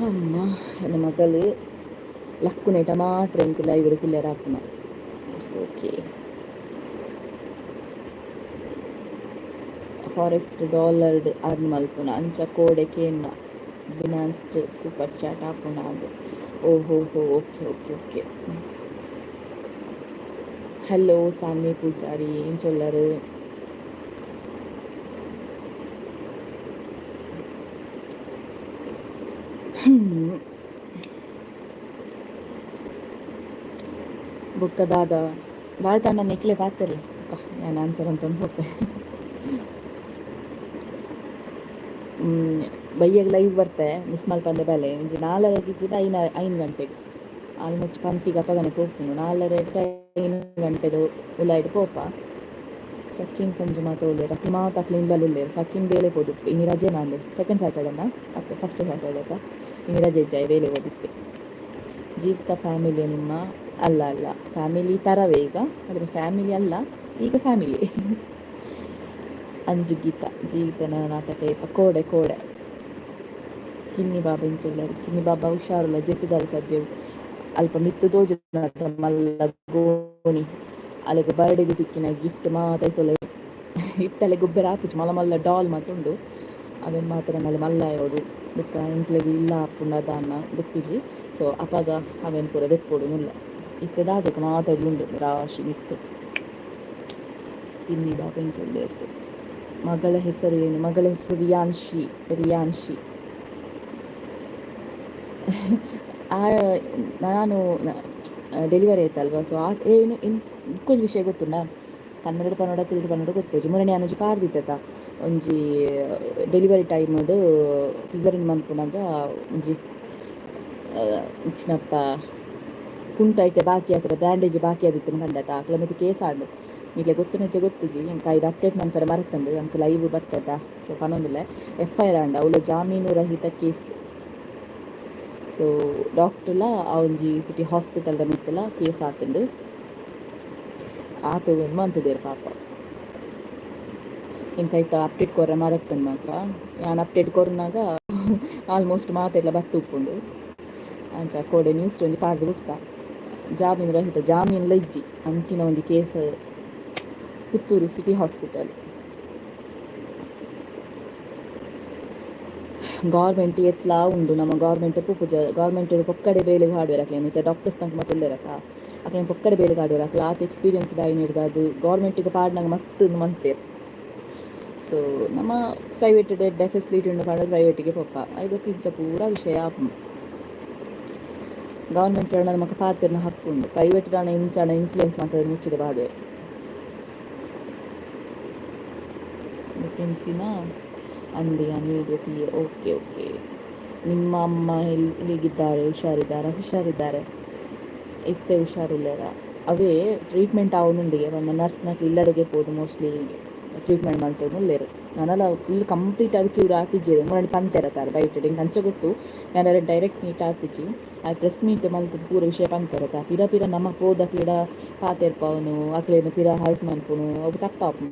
ಅಮ್ಮ ನನ್ನ ಮಗಳು ಲಕ್ಕುನೇಟ ಮಾತ್ರ ಎಂತಿಲ್ಲ ಇವರು ಪಿಲ್ಲರ್ ಹಾಪುನ. It's okay. ಫಾರೆಕ್ಸ್ ಡಾಲರ್ಡ್ ಅರ್ನ್ ಮಲ್ಪುನ ಅಂಚ ಕೋಡೆ ಕೇನ್ನ ಬಿನಾನ್ಸ್ಡ್ ಸೂಪರ್ ಚಾಟ್ ಹಾಪುನ ಅದು. ಓಹೋ ಹೋ ಓಕೆ ಓಕೆ ಓಕೆ. ಹಲೋ ಸಾಮಿ ಪೂಜಾರಿ ಏನು ಚೊಲ್ಲರು? ಬುಕ್ಕದಾದ ಭಾಳ ತಾನ ನೆಕ್ಲೆ ಪಾತರಿ ನಾನು ಆನ್ಸರ್ ಅಂತಂದು ಹೋಗ್ತೆ. ಬೈಯಾಗ ಲೈವ್ ಬರ್ತೆ ಮಿಸ್ ಮಲ್ಪಂದೆ ಬೇಲೆ ಒಂಜಿ 4 ಐನು ಗಂಟೆಗೆ ಆಲ್ಮೋಸ್ಟ್ ಪಂತಿಗೆ ಅಪ್ಪಗನೆ ಪೋಪುನು 4 ಗಂಟೆದು ಉಲಾಯ್ಡು ಪೋಪ. ಸಚಿನ್ ಸಂಜೆ ಮಾತೋಲೇರ ಮಾತಾಕ್ಲಿ ಇಲ್ಲುಲ್ಲೇರು ಸಚಿನ್ ಬೇಲೆ ಪೋದು ಇನ್ನು ರಜೆ ನಾನು ಸೆಕೆಂಡ್ ಸ್ಯಾಟರ್ಡೇನ ಮತ್ತು ಫಸ್ಟ್ ಸ್ಯಾಟರ್ಡೇಗ ಇನ್ನು ರಜೆ ಜಾಯ್ ಬೇಲೆ ಓದಿತ್ತೆ. ಜೀವಿತ ಫ್ಯಾಮಿಲಿ ನಿಮ್ಮ ಅಲ್ಲ ಅಲ್ಲ ಫ್ಯಾಮಿಲಿ ಥರವೇ ಈಗ, ಆದರೆ ಫ್ಯಾಮಿಲಿ ಅಲ್ಲ ಈಗ ಫ್ಯಾಮಿಲಿ. ಅಂಜು ಗೀತ ಜೀವಿತನ ನಾಟಕ ಇಪ್ಪ ಕೋಡೆ ಕೋಡೆ ಕಿನ್ನಿ ಬಾಬಾ ಇಂಚೊಲ್ಲರು ಕಿನ್ನಿ ಬಾಬಾ ಹುಷಾರುಲ್ಲ ಜೆತ್ತಿದ್ದಾರೆ ಸದ್ಯ ಅಲ್ಪ ಮಿತ್ತು ತೋಜ ಮಲ್ಲ ಗೋಣಿ ಅಲ್ಲಿಗೆ ಬರ್ಡೇಗೆ ದಿಕ್ಕಿನ ಗಿಫ್ಟ್ ಮಾತಾಯ್ತೊಲ್ಲ ಇತ್ತಲೆ ಗೊಬ್ಬರ ಹಾಪಿச்சு ಮಲ್ಲ ಮಲ್ಲ ಡಾಲ್ ಮಾತುಂಡು ಅವೇನು ಮಾತ್ರ ನಲ್ಲಿ ಮಲ್ಲಾಯೋಡು ಬುಕ್ಕ ಇಂಟ್ಲೆಗೆ ಇಲ್ಲ ಹಾಪುಂಡದ ಅನ್ನ ಗೊತ್ತಿಜಿ. ಸೊ ಅಪ್ಪಾಗ ಅವೇನು ಪೂರ ದೆಪ್ಪೋಡು ಮುಲ್ಲ ಇತ್ತದಾಗಕ್ಕೆ ಮಾತಾಡ್ಲುಂಡು ರಾಶಿ ಮಿತ್ತು. ಕಿನ್ನಿ ಬಾಬಾ ಇಂಚೊಲ್ಲೇರು ಮಗಳ ಹೆಸರು ಏನು? ಮಗಳ ಹೆಸರು ರಿಯಾನ್ಶಿ. ನಾನು ಡೆಲಿವರಿ ಆಯ್ತಲ್ವ. ಸೊ ಏನು ಕೊಂಚ ವಿಷಯ ಗೊತ್ತುಂಡ ಕನ್ನಡ ಪನ್ನಡ ತಿರುಡು ಪನ್ನಡ ಗೊತ್ತೇಜಿ ಮೊನ್ನೆ ನಾನು ಒಂಜಿ ಪಾರ್ದಿತ್ತ ಒಂಜಿ ಡೆಲಿವರಿ ಟೈಮ್ಡು ಸಿಸರಿನ್ ಮನ್ಪುನಾಗ ಒಂಜಿ ಇಚ್ಚಿನಪ್ಪ ಕುಂಟೈತೆ ಬಾಕಿ ಆಗ್ತದೆ ಬ್ಯಾಂಡೇಜ್ ಬಾಕಿ ಆದಿತ್ತು ಕಂಡತ ಆಕಲ ಮತ್ತೆ ಕೇಸ್ ಆಡು ಈಗ ಗೊತ್ತಿನಚ್ಚೆ ಗೊತ್ತಿಜಿ ಎಂಕ ಇದು ಅಪ್ಡೇಟ್ ಮನ್ಪರ ಮರತಂದು ಅಂಕ ಲೈವ್ ಬರ್ತದ. ಸೊ ಪನ್ನೊಂದಿಲ್ಲ FIR ಆಂಡ ಅವಳ ಜಾಮೀನು ರಹಿತ ಕೇಸ್. ಸೊ ಡಾಕ್ಟರ್ಲ ಆ ಒಂಜಿ ಸಿಟಿ ಹಾಸ್ಪಿಟಲ್ದ ಮಿತ್ತಲ ಕೇಸ್ ಆತಂಡು ಆತು ಮಂತದೇರು ಪಾಪ ಎಂಕೈತ ಅಪ್ಡೇಟ್ ಕೊರ ಮರತಂದು ಮಾತ್ರ ನಾನು ಅಪ್ಡೇಟ್ ಕೊರನಾಗ ಆಲ್ಮೋಸ್ಟ್ ಮಾತೆಲ್ಲ ಬತ್ತು ಉಪ್ಪುಂಡು ಅಂಚ ಕೋಡೆ ನ್ಯೂಸ್ ಒಂಜಿ ಪಾರ್ದು ಬಿಡ್ತ ಜಾಮೀನು ರಹಿತ ಜಾಮೀನುಲ ಇಜ್ಜಿ ಅಂಚಿನ ಒಂಜಿ case Puttur city hospital. Government ಎತ್ಲ ಉಂಡು ನಮ್ಮ ಗೌರ್ಮೆಂಟ್ ಪೂಪುಜ ಗೌರ್ಮೆಂಟ್ ಪೊಕ್ಕಡೆ ಬೇಲೆಗೆ ಹಾಡುವರು ಹಾಕ್ಲೇನು ಮತ್ತು ಡಾಕ್ಟರ್ಸ್ ತನಕ ಮತ್ತೆ ಒಳ್ಳೆರಕ್ಕ ಹಾಕ್ಲೇನು ಪೊಕ್ಕಡೆ ಬೇಲೆಗೆ ಹಾಡುವರು ಹಾಕ್ಲಿ ಆತ ಎಕ್ಸ್ಪೀರಿಯನ್ಸ್ ಗಾಯಿ ನೀಡಿದ ಅದು ಗೌರ್ಮೆಂಟಿಗೆ ಪಾಡ್ನಾಗ ಮಸ್ತ್ ಮಂತೇರು. ಸೊ ನಮ್ಮ ಪ್ರೈವೇಟ್ ಡೆಡ್ ಫೆಸಿಲಿಟಿ ಉಂಡು ಪಾಡ ಪ್ರೈವೇಟಿಗೆ ಪಪ್ಪ ಇದಕ್ಕೆ ಇಂಚ ಪೂರ ವಿಷಯ ಗೌರ್ಮೆಂಟ್ ನಮಕ ಪಾತ್ರನ ಹಾಕ್ಕೊಂಡು ಪ್ರೈವೇಟ್ ದಾಣ ಇಂಚಾಣ ಇನ್ಫ್ಲೂಯೆನ್ಸ್ ಮಾಡ್ತಾರೆ ಮುಚ್ಚಿದ ಪಾಡುವೆ ಕೆಂಚಿನ ಅಂದಿ ವೀಡಿಯೋ ತೀಯ. Okay okay. ನಿಮ್ಮ ಅಮ್ಮ ಹೇಗಿದ್ದಾರೆ? ಹುಷಾರಿದ್ದಾರೆ ಇತ್ತೆ ಹುಷಾರಿಲ್ಲರ ಅವೇ ಟ್ರೀಟ್ಮೆಂಟ್ ಅವನುಂಡಿಗೆ ಒಂದು ನರ್ಸ್ನಾಗ ಇಲ್ಲಡೆಗೆ ಹೋದು ಮೋಸ್ಟ್ಲಿ ಟ್ರೀಟ್ಮೆಂಟ್ ಮಾಡ್ತೇವೆ ಇಲ್ಲೇರು ನಾನೆಲ್ಲ ಫುಲ್ ಕಂಪ್ಲೀಟ್ ಆಗಿ ಕ್ಯೂರ್ ಹಾಕಿದ್ದೀರಿ ನೋಡಿ ಪಂತಿರತ್ತಾರೆ ಬೈಟ್ ಹಿಂಗೆ ಹಂಚ ಗೊತ್ತು ನಾನು ಡೈರೆಕ್ಟ್ ಮೀಟ್ ಹಾಕಿಚ್ಚಿ ಆ ಪ್ರೆಸ್ ಮೀಟ್ ಮಲ್ತದ ಪೂರ ವಿಷಯ ಪಂತಿರತ್ತ ಪಿರ ನಮ್ಮ ಹೋದ ಅಕ್ಲಿಡ ಪಾತೆರ್ಪವನು ಅಕ್ಲೇನು ಪಿರ ಹರ್ಟ್ ಮನ್ಪುನು ಅವು ತಪ್ಪಾಪು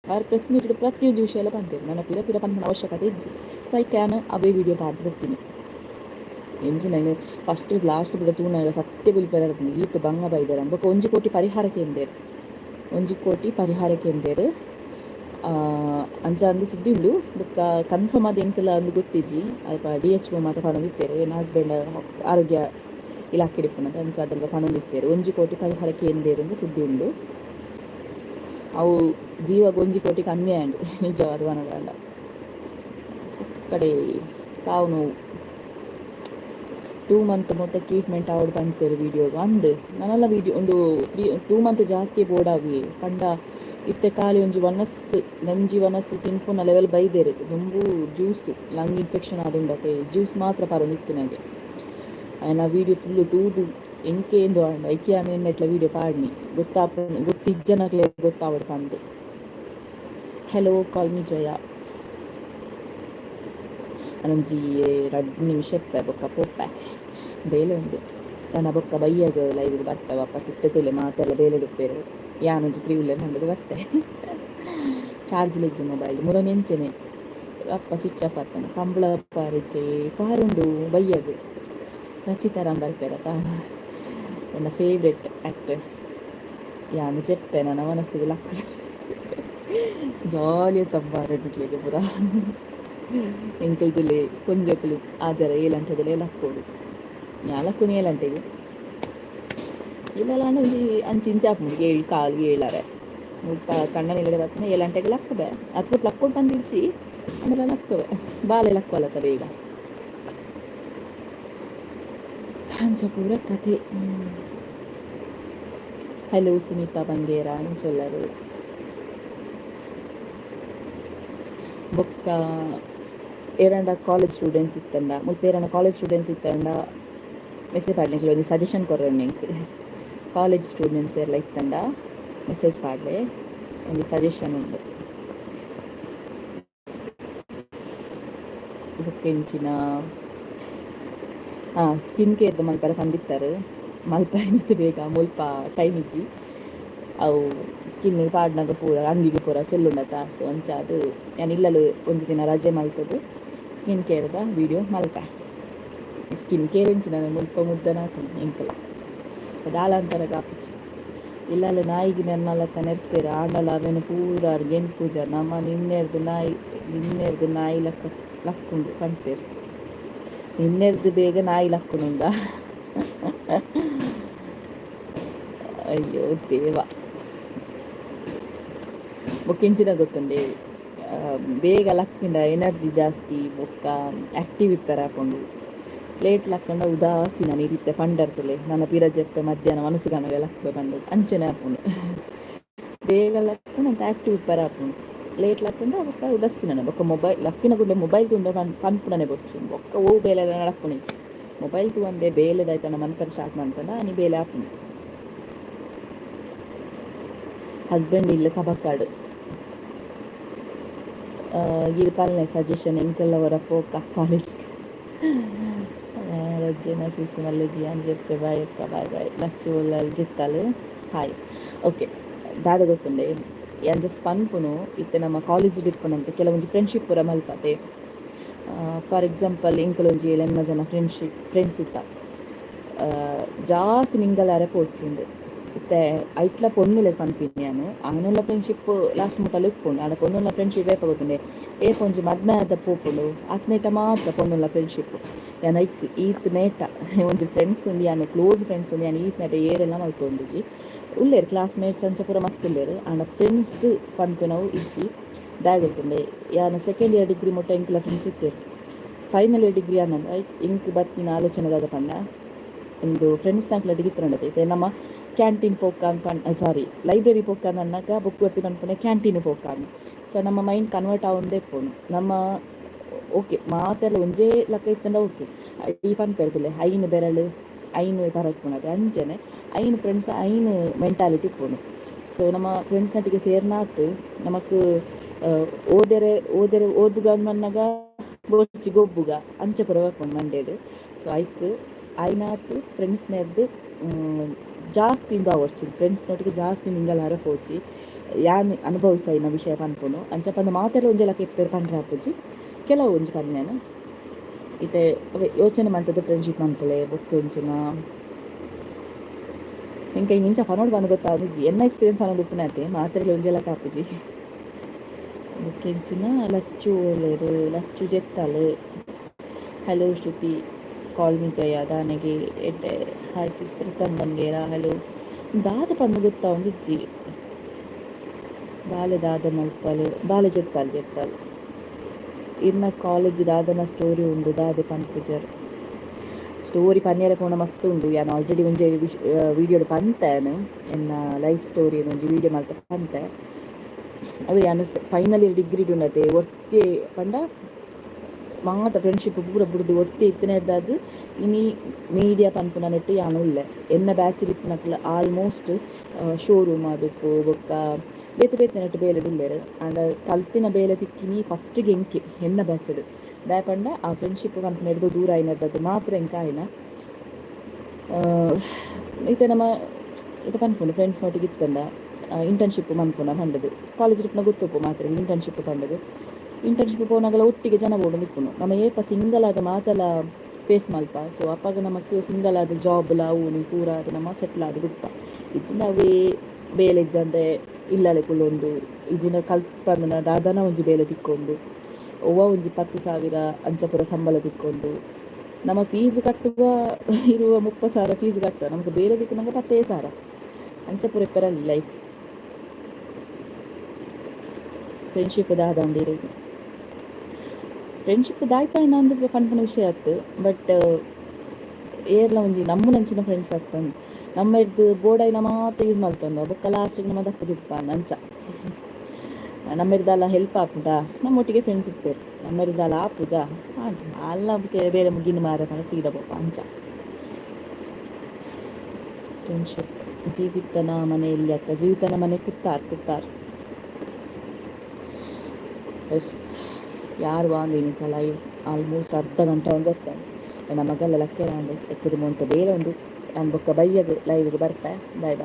ಅವ್ರ ಪ್ರೆಸ್ ಮೀಟ್ ಪ್ರತಿಯೊಂದು ವಿಷಯ ಎಲ್ಲ ಬಂತೇವೆ ನನ್ನ ಪಿರ ಪಂಪನ ಅವಶ್ಯಕತೆ ಇಜ್ಜಿ. ಸೊ ಐ ಕ್ಯಾನ್ ಅವೇ ವಿಡಿಯೋ ಪಾರ್ದು ಬಿಡ್ತೀನಿ ಎಂಜಿ ನಾನು ಫಸ್ಟ್ ಲಾಸ್ಟ್ ಬಿಡ ತೂನಾಗ ಸತ್ಯ ಬಿಲ್ಪರ ಈತು ಬಂಗ ಬೈದಾರೆ ಅಂಬ 1 ಕೋಟಿ ಪರಿಹಾರಕ್ಕೆ ಎಂದೇರು ಅಂಚ ಅಂದು ಸುದ್ದಿ ಉಂಡು ಬೊಕ್ಕ ಕನ್ಫರ್ಮ್ ಅದು ಎಂಕೆಲ್ಲ ಅಂದು ಗೊತ್ತಿಜ್ಜಿ ಅಲ್ಪ DHO ಮಾತ್ರ ಪಣೊಂದಿತ್ತೇರು ಏನು ಹಸ್ಬೆಂಡ್ ಆರೋಗ್ಯ ಇಲಾಖೆ ಡಿಪ್ಪುನಂತ ಅಂಚ ಅದೆಲ್ಲ ಪಣೊಂದಿತ್ತೇರು 1 ಕೋಟಿ ಪರಿಹಾರಕ್ಕೆ ಎಂದೇರು ಅಂತ ಸುದ್ದಿ ಉಂಡು. ಅವು ಜೀವಾಗ 1 ಕೋಟಿ ಕಮ್ಮಿ ಆಂಡು ನಿಜವಾದ ವನಗಂಡ ಕಡೆ ಸಾವು ನೋವು 2 ಮಂತ್ ಮೊತ್ತ ಟ್ರೀಟ್ಮೆಂಟ್ ಆವಡು ಬಂತೇರು ವೀಡಿಯೋಗ ಅಂದು ನಾನೆಲ್ಲ ವೀಡಿಯೋ ಒಂದು 2 ಮಂತ್ ಜಾಸ್ತಿ ಬೋಡಾಗಿ ಕಂಡ ಇತ್ತೆ ಖಾಲಿ ಒಂಜಿ ನಂಜಿ ವನಸ್ಸು ತಿನ್ಪುನ ಲೆವೆಲ್ ಬೈದೇರು ದುಂಬು ಜ್ಯೂಸ್ ಲಂಗ್ ಇನ್ಫೆಕ್ಷನ್ ಆದುಂಡತೆ ಜ್ಯೂಸ್ ಮಾತ್ರ ಪರೊಂದಿತ್ತಿನಾಗೆ ನಾ ವೀಡಿಯೋ ಫುಲ್ಲು ತೂದು ಎಂಕೆ ಎಂದು ಆಂಡ ಐಕ್ಯಾನ ಎನ್ನೆಟ್ಲ ವೀಡಿಯೋ ಪಾಡ್ನಿ ಗೊತ್ತಿಜ್ಜನಕ್ಲೆ ಗೊತ್ತಾವಡು ಪಂದು. ಹಲೋ ಕಾಲ್ ಮಿ ಜಯ. ಅದೊಂಜಿ 2 ನಿಮಿಷ ಬೊಕ್ಕ ಪೋಪ್ಪೆ ಬೇಲೆ ಉಂಡು ನನ್ನ ಬೊಕ್ಕ ಬೈಯಾಗ ಲೈವ್ಗೆ ಬರ್ತಾವೆ ಅಪ್ಪ ಸಿಟ್ಟೆ ತುಲೆ ಮಾತೆಲ್ಲ ಬೇಲೆ ಡುಪ್ಪೇರು ಯಾನೊಂಜಿ ಫ್ರೀ ಉಳ್ಳೆ ಮಂಡದು ಬರ್ತೆ ಚಾರ್ಜ್ ಲೆಜ್ಜೆ ಮೊಬೈಲ್ ಮುರನೆ ಎಂಚನೆ ಅಪ್ಪ ಸ್ವಿಚ್ ಆಫ್ ಆಗ್ತಾನೆ ಕಂಬಳ ಪಾರಿಚೆ ಪಾರುಂಡು ಬೈಯಾಗ ರಚಿತಾರಾಮ್ ಬರ್ಪೇರತ ನನ್ನ ಫೇವ್ರೆಟ್ ಆ್ಯಕ್ಟ್ರೆಸ್ ಯಾನು ಚೆಪ್ಪೆ ನನ್ನ ಮನಸ್ಸಿಗೆ ಲಕ್ಕ ಜಾಲಿಯ ತಂಬಾರೆಡ್ಲಿಕ್ಕೆ ಪೂರ ಎಂಕಲ್ದಲ್ಲಿ ಕೊಂಜಕ್ಕಲು ಆಜಾರ ಏಲಂಟದಲ್ಲಿ ಲಕ್ಕೋಡು ಯಾ ಲಕ್ಕುಣಿ ಏಲಂಟೆಗೆ ಇಲ್ಲೆಲ್ಲ ಒಂಜಿ ಅಂಚಿಂಚಾಪುಂಡು ಏಳು ಕಾಲು ಏಳಾರೆ ಮುಲ್ಪ ಕಣ್ಣನಿಲ್ಲದೆ ಬರ್ತಾನೆ ಏಲಂಟೆಗೆ ಲಕ್ಕಬೆ ಅದ್ಬಿಟ್ಟು ಲಕ್ಕೊಂಡು ಬಂದಿಚ್ಚಿ ಆಮೇಲೆ ಲಕ್ಕವೆ ಬಾಲೆ ಲಕ್ಕವಲ್ಲತ್ತ ಬೇಗ ಅಂಚ ಪೂರ ಕಥೆ. ಹಲೋ ಸುನೀತಾ ಬಂಗೇರ ಇಂಚೊಲ್ಲರು ಬೊಕ್ಕ ಏರಂಡ ಕಾಲೇಜ್ ಸ್ಟೂಡೆಂಟ್ಸ್ ಇತ್ತಂಡ ಮುಲ್ಪ ಏರಣ್ಣ ಕಾಲೇಜ್ ಸ್ಟೂಡೆಂಟ್ಸ್ ಇತ್ತಂಡ ಮೆಸೇಜ್ ಪಾಡ್ಲಿಕ್ಕೆ ಒಂದು ಸಜೆಷನ್ ಕೊರೋಣ ನಿಂಗೆ ಕಾಲೇಜ್ ಸ್ಟೂಡೆಂಟ್ಸ್ ಎಲ್ಲ ಇತ್ತಂಡ ಮೆಸೇಜ್ ಪಾಡ್ಲೆ ಒಂದು ಸಜೆಷನ್ ಉಂಡು ಬುಕ್ಕೆಂಚಿನ ಸ್ಕಿನ್ ಕೇರ್ದು ಮಲ್ಪರ ಬಂದಿತ್ತಾರೆ ಮಲ್ಪ ಏನತ್ತು ಬೇಗ ಮುಲ್ಪ ಟೈಮ್ ಇಜ್ಜಿ ಅವು ಸ್ಕಿನ್ ಪಾಡ್ನಾಗ ಪೂರ ಅಂಗಿಗೆ ಪೂರ ಚೆಲ್ಲುಂಡತ ಸೊ ಅಂಚ ಅದು ನಾನು ಇಲ್ಲಲು ಒಂದು ದಿನ ರಜೆ ಮಲ್ತದ್ದು ಸ್ಕಿನ್ ಕೇರ್ದ ವೀಡಿಯೋ ಮಲ್ಪ ಸ್ಕಿನ್ ಕೇರ್ ಇಂಚಿ ನಾನು ಮುಲ್ಪ ಮುದ್ದನ ಎಂಕಲ ದಾಳಂತರ ಕಾಪಿಚ್ಚಿ ಇಲ್ಲಲ್ಲ ನಾಯಿಗೆ ನನ್ನ ಮಲಕ ನೆರ್ಪೇರ ಆಂಡಲ ಅವೇನು ಪೂರ ಗೆನ್ ಪೂಜಾ ನಮ್ಮ ನಿನ್ನೆರ್ದು ನಾಯಿ ಲಕ್ಕುಂಡು ಪಂಪೇರು ನಿನ್ನೆರ್ದು ಬೇಗ ನಾಯಿ ಲಕ್ಕುನುಂಡ ಅಯ್ಯೋ ದೇವ ಬೊಕ್ಕೆಂಚಿನ ಗೊತ್ತುಂಡೆ ಬೇಗ ಲಕ್ಕಂಡ ಎನರ್ಜಿ ಜಾಸ್ತಿ ಬೊಕ್ಕ ಆ್ಯಕ್ಟಿವ್ ಇಪ್ಪರ ಹಾಕೊಂಡು ಲೇಟ್ ಲಕ್ಕಂಡ ಉದಾಸೀನ ನೀರಿತ್ತೆ ಪಂಡರ್ತಲೆ ನನ್ನ ಪಿರಜೆಪ್ಪೆ ಮಧ್ಯಾಹ್ನ ಮನಸ್ಸುಗಾನಗೆ ಲಕ್ಕಬೆ ಬಂದು ಅಂಚನೆ ಹಾಕೊಂಡು ಬೇಗ ಲಕ್ಕಂಡು ಅಂತ ಆ್ಯಕ್ಟಿವ್ ಇಪ್ಪರ ಹಾಕೊಂಡು ಲೇಟ್ ಲಕ್ಕಂಡ ಬೊಕ್ಕ ಉದಾಸೀನ ಬೊಕ್ಕ ಮೊಬೈಲ್ ಲಕ್ಕಿನ ಗುಂಡೆ ಮೊಬೈಲ್ ತುಂಡೆ ಪನ್ಪುಣನೆ ಬೊಚ್ಚಿ ಬೊಕ್ಕ ಓ ಬೇಲೆ ನಡಪ್ಪುಣಿಚ್ಚಿ ಮೊಬೈಲ್ ಒಂದೇ ಬೇಲೆದಾಯ್ತನ ಮನ್ಪರ ಸ್ಟಾರ್ಟ್ ಮಾಡ್ತಾನ ನೀ ಬೇಲೆ ಹಾಪುಣಿ ಹಸ್ಬೆಂಡ್ ಇಲ್ಲ ಕಬಕ್ಕಾಡು ಈ ಪಾಲನೆ ಸಜೆಷನ್ ಎಂಕೆಲ್ಲ ಹೊರ ಪೋಕ ಕಾಲೇಜ್ ರಜ್ಜೆನ ಸಿಸಿ ಮಲ್ಲೆ ಜಿಯಾನ್ ಜೆತ್ತೆ ಬಾಯ್ ಅಕ್ಕ ಬಾಯ್ ಬಾಯ್ ಲಚ್ಚು ಒಲ್ಲಲ್ಲಿ ಜಿತ್ತಲು ಹಾಯ್ ಓಕೆ ದಾದ ಗೊತ್ತುಂಡೆ ಯಾನ್ ಜಸ್ಟ್ ಪನ್ಪುನು ಇತ್ತೆ ನಮ್ಮ ಕಾಲೇಜ್ ಡಿಪ್ಪನಂತೆ ಕೆಲವೊಂದು ಫ್ರೆಂಡ್ಶಿಪ್ ಪೂರ ಮಲ್ಪತೆ ಫಾರ್ ಎಕ್ಸಾಂಪಲ್ ಎಂಕಲೊಂಜಿ ಎಳೆನ್ಮ ಜನ ಫ್ರೆಂಡ್ಸ್ ಇತ್ತ ಜಾಸ್ತಿ ಮಿಂಗಲಾರೆ ಪೋಚಿಂದು ಇತ್ತೆ ಐಟ್ಲ ಪೊಣ್ಣುಲೆ ಪನ್ಪಿನ್ಯಾನು ಅವನುಲ್ಲ ಫ್ರೆಂಡ್ಶಿಪ್ ಲಾಸ್ಟ್ ಮುಟ್ಟಲು ಇಕ್ಕೊಂಡು ಆಡ ಪೊಣ್ಣುಲ್ಲ ಫ್ರೆಂಡ್ಶಿಪ್ ಏಪ ಗೊತ್ತುಂಡೆ ಏಪೊಂಜಿ ಮದ್ಮೆ ಆದ ಪೋಪುಲು ಅತ್ನೇಟ ಮಾತ್ರ ಪೊಣ್ಣುಲ್ಲ ಫ್ರೆಂಡ್ಶಿಪ್ ಯಾನ ಈತ್ ನೇಟ ಒಂಜಿ ಫ್ರೆಂಡ್ಸ್ ಉಂದು ಯಾನು ಕ್ಲೋಸ್ ಫ್ರೆಂಡ್ಸ್ ಉಂದು ಯಾನು ಈತ್ ನೇಟ ಏರೆಲ್ಲ ಮಲ್ತೊಂದುಜಿ ಉಳ್ಳೇರು ಕ್ಲಾಸ್ಮೇಟ್ಸ್ ಅಂಚ ಪೂರ ಮಸ್ತ್ ಉಳ್ಳೇರು ಆಂಡ ಫ್ರೆಂಡ್ಸ್ ಪನ್ಪಿನವು ಇಜ್ಜಿ ದಾಗೊತ್ತುಂಡೆ ಯಾನು ಸೆಕೆಂಡ್ ಇಯರ್ ಡಿಗ್ರಿ ಮುಟ್ಟ ಎಂಕ್ಲ ಫ್ರೆಂಡ್ಸ್ ಇತ್ತೇರು ಫೈನಲ್ ಇಯರ್ ಡಿಗ್ರಿ ಅನ್ನಂಗ ಇಂಕ್ ಬತ್ತಿನ ಆಲೋಚನೆದಾಗ ಪಂಡ ಇಂದು ಫ್ರೆಂಡ್ಸ್ ನಾಕ್ಲ ಡಿಗ್ರಿ ಪಂಡೈತೆ ನಮ್ಮ ಕ್ಯಾಂಟೀನ್ ಪೋಕಾನ್ ಲೈಬ್ರರಿ ಪೋಕಾನ್ ಅನ್ನಾಗ ಬುಕ್ ಬರ್ತಿ ಪನ್ಪುನೆ ಕ್ಯಾಂಟೀನ್ ಪೋಕಾನ್ ಸೊ ನಮ್ಮ ಮೈಂಡ್ ಕನ್ವರ್ಟ್ ಆವೊಂದೇ ಪೋನು ನಮ್ಮ ಓಕೆ ಮಾತೆಲ್ಲ ಒಂಜೇ ಲಕ್ಕ ಇತ್ತಂಡ ಓಕೆ ಈ ಪನ್ಪೆರ್ತುಲೆ ಐನು ಬೆರಳು ಐನು ತರಕ್ಪುನದು ಅಂಚನೆ ಐನು ಫ್ರೆಂಡ್ಸ್ ಐನು ಮೆಂಟಾಲಿಟಿ ಪೋನು ಸೊ ನಮ್ಮ ಫ್ರೆಂಡ್ಸ್ ನಟಿಗೆ ಸೇರ್ನಾತ್ ನಮಕ್ ಓದುಗ ಮನ್ನಾಗ ಬೋರ್ಚಿ ಗೊಬ್ಬುಗ ಅಂಚೆ ಪುರವಪ್ಪು ಮಂಡೇಡು ಸೊ ಐಕ್ ಐನಾತ್ ಫ್ರೆಂಡ್ಸ್ ನೆರ್ದು ಜಾಸ್ತಿ ಇಂದು ಆವಡ್ಚಿ ಫ್ರೆಂಡ್ಸ್ನೊಟ್ಟಿಗೆ ಜಾಸ್ತಿ ಮಿಂಗಲಾರ ಪೋಚಿ ಯಾನ್ ಅನುಭವಿಸೈನ ವಿಷಯ ಪನ್ಪುನು ಅಂಚ ಪಂದ ಮಾತೆಲ್ಲ ಒಂಜೆಲ್ಲ ಕೆಪ್ಪೇರು ಪಂಡ್ರೆ ಹಾಪುಜಿ ಕೆಲವು ಒಂಜಿ ಪನ್ನೇನು ಇತ್ತೆ ಯೋಚನೆ ಮಾಡ್ತದೆ ಫ್ರೆಂಡ್ಶಿಪ್ ಮನ್ಪುಲೆ ಬೊಕ್ಕೆಂಚಿನ ಇಂಕ ಇಂಚ ಪನೋಡು ಬಂದು ಗೊತ್ತಾವಜಿಜಿ ಎನ್ನ ಎಕ್ಸ್ಪೀರಿಯನ್ಸ್ ಪನೋಡು ಉಪ್ಪುನತೆ ಮಾತೆಲ್ಲ ಒಂಜೆಲ್ಲ ಕಾಪುಜಿ ಬೊಕ್ಕೆಂಚಿನ ಲಚ್ಚು ಒಳ್ಳೆರು ಲಚ್ಚು ಜೆತ್ತಲು ಹಲೋ ಶ್ರುತಿ ಕಾಲ್ ಮಿ ಜಯ ದಾನೆಗೆ ಎಡ್ಡೆ ಹಾಯ್ ಸಿಸ್ ಪ್ರೀತಮ್ ಬಂಗೇರ ಹಲೋ ದಾದ ಪಂದು ಗೊತ್ತಾ ಒಂದಿಜ್ಜಿ ಬಾಲೆ ದಾದ ಮಲ್ಪಲು ಬಾಲೆ ಜೆತ್ತಲು ಇನ್ನ ಕಾಲೇಜ್ ದಾದನ ಸ್ಟೋರಿ ಉಂಡು ದಾದೆ ಪನ್ಪುಜರ್ ಸ್ಟೋರಿ ಪನ್ಯರ ಪೋಣ ಮಸ್ತ್ ಉಂಡು ಯಾನು ಆಲ್ರೆಡಿ ಒಂಜಿ ವೀಡಿಯೋಡು ಪಂತೇನು ಎನ್ನ ಲೈಫ್ ಸ್ಟೋರಿ ಒಂಜಿ ವೀಡಿಯೋ ಮಲ್ತ ಪಂತೆ ಅವು ಯಾನು ಫೈನಲ್ ಇಯರ್ ಡಿಗ್ರಿಡ್ ಉಂಡತೆ ಒರ್ತಿ ಪಂಡ ಮಾತ ಫ್ರೆಂಡ್ಶಿಪ್ ಪೂರ ಬುಡ್ದು ಒರ್ತಿ ಇತ್ತಿನರ್ದಾದು ಇನಿ ಮೀಡಿಯಾ ಪನ್ಪುನ ನೆಟ್ಟು ಯಾನು ಉಳ್ಳೆ ಎನ್ನ ಬ್ಯಾಚಿಲ್ ಇತ್ತಿನಕ್ಲ ಆಲ್ಮೋಸ್ಟ್ ಶೋರೂಮ್ ಆದುಪ್ಪು ಬೊಕ್ಕ ಬೇತೆ ನೆಟ್ಟು ಬೇಲೆ ಉಳ್ಳೇರು ಆಂಡ ಕಲ್ತಿನ ಬೇಲೆ ತಿಕ್ಕಿನಿ ಫಸ್ಟಿಗೆ ಎಂಕಿ ಎನ್ನ ಬ್ಯಾಚಡ್ ದಾಯಪಂಡ ಆ ಫ್ರೆಂಡ್ಶಿಪ್ ಪನ್ಪುನ ಹಿಡ್ದು ದೂರ ಆಯ್ನದ್ದು ಮಾತ್ರ ಎಂಕ ಆಯ್ನ ಇತ್ತೆ ನಮ್ಮ ಇತ್ತೆ ಪನ್ಪುಂಡು ಫ್ರೆಂಡ್ಸ್ ಒಟ್ಟಿಗೆ ಇತ್ತಂಡ ಇಂಟರ್ನ್ಶಿಪ್ ಮನ್ಪುನ ಪಂಡದು ಕಾಲೇಜ್ ಟ್ರಿಪ್ನ ಗೊತ್ತುಪ್ಪು ಮಾತ್ರ ಇಂಟರ್ನ್ಶಿಪ್ ಪಂಡದು ಇಂಟರ್ನ್ಶಿಪ್ ಪೋನಾಗಲ ಒಟ್ಟಿಗೆ ಜನ ಬೋಡು ನಿಪ್ಪುನು ನಮ್ಮ ಏಪ ಸಿಂಗಲ್ ಆದ ಮಾತಲ ಫೇಸ್ ಮಲ್ಪ ಸೊ ಅಪ್ಪಾಗ ನಮಕ್ ಸಿಂಗಲ್ ಆದ ಜಾಬ್ಲ ಅವು ಪೂರ ಅದು ನಮ್ಮ ಸೆಟ್ಲ್ ಆದ ಗುಪ್ಪ ಇಜ್ಜಿನ ಅವೇ ಬೇಲೆ ಇಜ್ಜಂದೆ ಇಲ್ಲಲೆ ಕುಲ್ಲೊಂದು ಇಜಿನ ಕಲ್ಪಂದನ ದಾದನ ಒಂಜಿ ಬೇಲೆ ತಿಕ್ಕೊಂಡು ಒವ್ವ ಒಂಜಿ 10,000 ಅಂಚಪುರ ಸಂಬಳ ತಿಕ್ಕೊಂಡು ನಮ್ಮ ಫೀಸ್ ಕಟ್ಟುವ ಇರುವ 30,000 ಫೀಸ್ ಕಟ್ಟುವ ನಮಗೆ ಬೇರೆ ದಿಕ್ಕು ನಮಗೆ 15,000 ಅಂಚಪುರ ಇಪ್ಪರಲ್ಲಿ ಲೈಫ್ ಫ್ರೆಂಡ್ಶಿಪ್ ದಾದಂಡಿರಿ ಫ್ರೆಂಡ್ಶಿಪ್ ದಾಯ್ತಾ ಇನ್ನೊಂದು ಪನ್ಪನ ವಿಷಯ ಆಯ್ತು ಬಟ್ ಏರ್ಲ ಒಂಜಿ ನಮ್ಮನಂಚಿನ ಫ್ರೆಂಡ್ಸ್ ಆಗ್ತಂದು ನಮ್ಮ ಇರ್ದು ಬೋರ್ಡೈನ ಮಾತ್ರ ಯೂಸ್ ಮಾಡ್ತಂದು ಬೊಕ್ಕ ಲಾಸ್ಟಿಗೆ ನಮ್ಮ ದಕ್ಕ ದಿಪ್ಪ ಅಂಚ ನಮ್ಮ ಇರ್ದಲ್ಲ ಹೆಲ್ಪ್ ಆಪುಟ ನಮ್ಮೊಟ್ಟಿಗೆ ಫ್ರೆಂಡ್ಸ್ ಇಪ್ಪೇರು ನಮ್ಮ ಇರ್ದಲ್ಲ ಆಪುಜ ಅಲ್ಲ ಬೇರೆ ಮುಗಿನ ಮಾರ ಸೀದಾ ಪಪ್ಪ ಅಂಚ ಫ್ರೆಂಡ್ಶಿಪ್ ಜೀವಿತನ ಮನೆಯಲ್ಲಿ ಅಕ್ಕ ಜೀವಿತನ ಮನೆ ಕುತ್ತಾರ್ ಎಸ್ ಯಾರು ವಾಂದಿನಿತ ಲೈವ್ ಆಲ್ಮೋಸ್ಟ್ ಅರ್ಧ ಗಂಟೆ ಒಂದು ಬರ್ತಾನೆ ನಮ್ಮ ಮಗಲ್ಲ ಲೆಕ್ಕ ಎಕ್ಕದು ಮೊಂತ ಬೇರೆ ಒಂದು ನಾನು ಬೊಕ್ಕ ಬೈಯಗೆ ಲೈವ್ಗೆ ಬರ್ಪೆ ಬಾಯ್